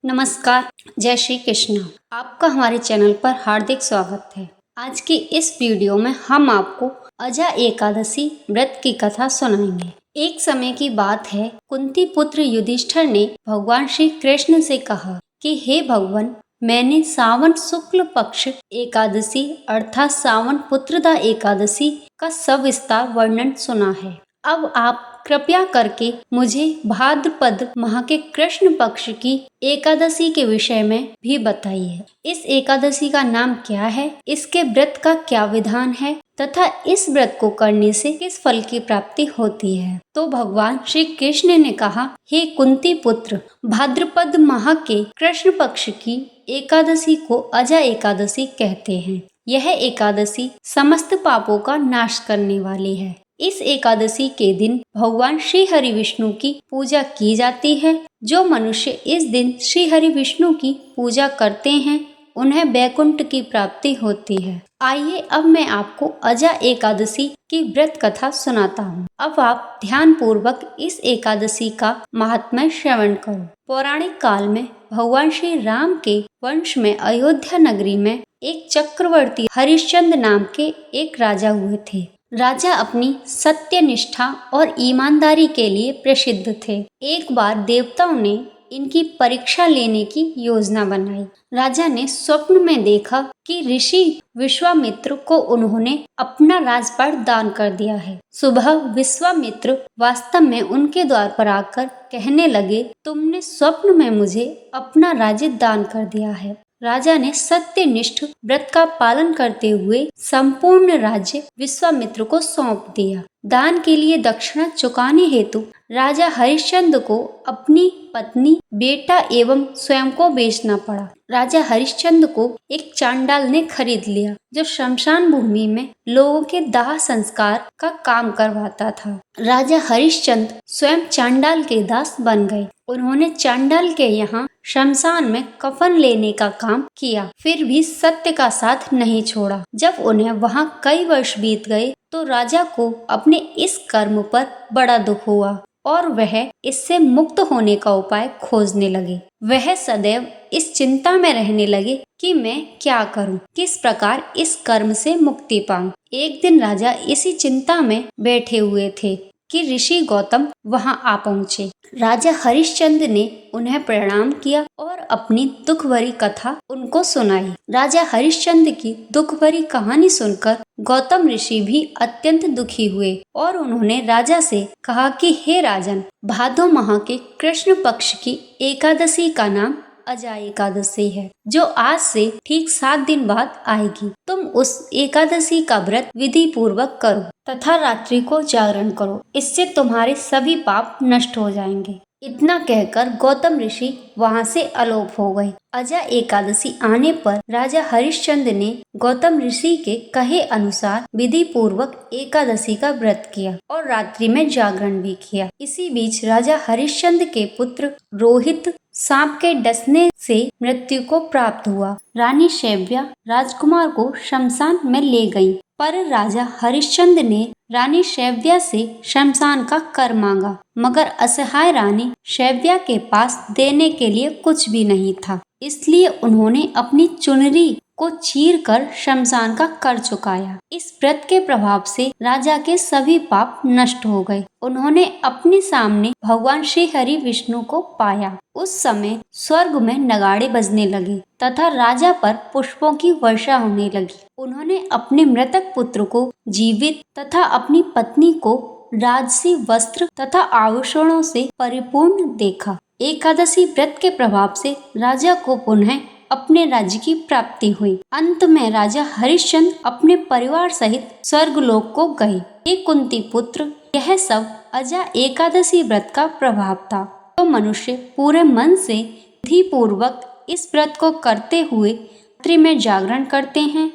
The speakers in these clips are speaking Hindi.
नमस्कार, जय श्री कृष्ण। आपका हमारे चैनल पर हार्दिक स्वागत है। आज की इस वीडियो में हम आपको अजा एकादशी व्रत की कथा सुनाएंगे। एक समय की बात है, कुंती पुत्र युधिष्ठिर ने भगवान श्री कृष्ण से कहा कि हे भगवान, मैंने सावन शुक्ल पक्ष एकादशी अर्थात सावन पुत्रदा एकादशी का सविस्तार वर्णन सुना है। अब आप कृपया करके मुझे भाद्रपद माह के कृष्ण पक्ष की एकादशी के विषय में भी बताइए। इस एकादशी का नाम क्या है, इसके व्रत का क्या विधान है तथा इस व्रत को करने से किस फल की प्राप्ति होती है। तो भगवान श्री कृष्ण ने कहा, हे कुंती पुत्र, भाद्रपद माह के कृष्ण पक्ष की एकादशी को अजा एकादशी कहते हैं। यह एकादशी समस्त पापों का नाश करने वाली है। इस एकादशी के दिन भगवान श्री हरि विष्णु की पूजा की जाती है। जो मनुष्य इस दिन श्री हरि विष्णु की पूजा करते हैं उन्हें वैकुंठ की प्राप्ति होती है। आइए अब मैं आपको अजा एकादशी की व्रत कथा सुनाता हूँ। अब आप ध्यान पूर्वक इस एकादशी का महात्म्य श्रवण करो। पौराणिक काल में भगवान श्री राम के वंश में अयोध्या नगरी में एक चक्रवर्ती हरिश्चंद्र नाम के एक राजा हुए थे। राजा अपनी सत्य निष्ठा और ईमानदारी के लिए प्रसिद्ध थे। एक बार देवताओं ने इनकी परीक्षा लेने की योजना बनाई। राजा ने स्वप्न में देखा कि ऋषि विश्वामित्र को उन्होंने अपना राजपाट दान कर दिया है। सुबह विश्वामित्र वास्तव में उनके द्वार पर आकर कहने लगे, तुमने स्वप्न में मुझे अपना राज्य दान कर दिया है। राजा ने सत्यनिष्ठ व्रत का पालन करते हुए संपूर्ण राज्य विश्वामित्र को सौंप दिया। दान के लिए दक्षिणा चुकाने हेतु राजा हरिश्चंद्र को अपनी पत्नी, बेटा एवं स्वयं को बेचना पड़ा। राजा हरिश्चंद्र को एक चांडाल ने खरीद लिया जो शमशान भूमि में लोगों के दाह संस्कार का काम करवाता था। राजा हरिश्चंद्र स्वयं चांडाल के दास बन गए। उन्होंने चांडाल के यहाँ शमशान में कफन लेने का काम किया, फिर भी सत्य का साथ नहीं छोड़ा। जब उन्हें वहाँ कई वर्ष बीत गए तो राजा को अपने इस कर्म पर बड़ा दुख हुआ और वह इससे मुक्त होने का उपाय खोजने लगे। वह सदैव इस चिंता में रहने लगे कि मैं क्या करूं, किस प्रकार इस कर्म से मुक्ति पाऊं। एक दिन राजा इसी चिंता में बैठे हुए थे कि ऋषि गौतम वहां आ पहुँचे। राजा हरिश्चंद्र ने उन्हें प्रणाम किया और अपनी दुख भरी कथा उनको सुनाई। राजा हरिश्चंद्र की दुख भरी कहानी सुनकर गौतम ऋषि भी अत्यंत दुखी हुए और उन्होंने राजा से कहा कि हे राजन, भादो माह के कृष्ण पक्ष की एकादशी का नाम अजा एकादशी है, जो आज से ठीक 7 दिन बाद आएगी। तुम उस एकादशी का व्रत विधि पूर्वक करो तथा रात्रि को जागरण करो, इससे तुम्हारे सभी पाप नष्ट हो जाएंगे। इतना कहकर गौतम ऋषि वहां से अलोप हो गए। अजा एकादशी आने पर राजा हरिश्चंद्र ने गौतम ऋषि के कहे अनुसार विधि पूर्वक एकादशी का व्रत किया और रात्रि में जागरण भी किया। इसी बीच राजा हरिश्चंद्र के पुत्र रोहित सांप के डसने से मृत्यु को प्राप्त हुआ। रानी शैव्या राजकुमार को शमशान में ले गई, पर राजा हरिश्चंद्र ने रानी शैव्या से शमशान का कर मांगा, मगर असहाय रानी शैव्या के पास देने के लिए कुछ भी नहीं था। इसलिए उन्होंने अपनी चुनरी को चीर कर शमशान का कर चुकाया। इस व्रत के प्रभाव से राजा के सभी पाप नष्ट हो गए। उन्होंने अपने सामने भगवान श्री हरि विष्णु को पाया। उस समय स्वर्ग में नगाड़े बजने लगे तथा राजा पर पुष्पों की वर्षा होने लगी। उन्होंने अपने मृतक पुत्र को जीवित तथा अपनी पत्नी को राजसी वस्त्र तथा आभूषणों से परिपूर्ण देखा। एकादशी व्रत के प्रभाव से राजा को पुनः अपने राज्य की प्राप्ति हुई। अंत में राजा हरिश्चंद्र अपने परिवार सहित स्वर्गलोक को गए। हे कुंती पुत्र, यह सब अजा एकादशी व्रत का प्रभाव था। तो मनुष्य पूरे मन से विधि पूर्वक इस व्रत को करते हुए रात्रि में जागरण करते हैं,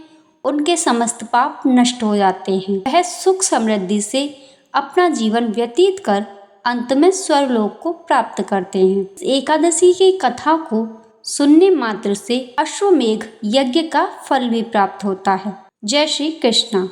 उनके समस्त पाप नष्ट हो जाते हैं। वह सुख समृद्धि से अपना जीवन व्यतीत कर अंत में स्वर्गलोक को प्राप्त करते हैं। एकादशी की कथा को सुनने मात्र से अश्वमेघ यज्ञ का फल भी प्राप्त होता है। जय श्री कृष्ण।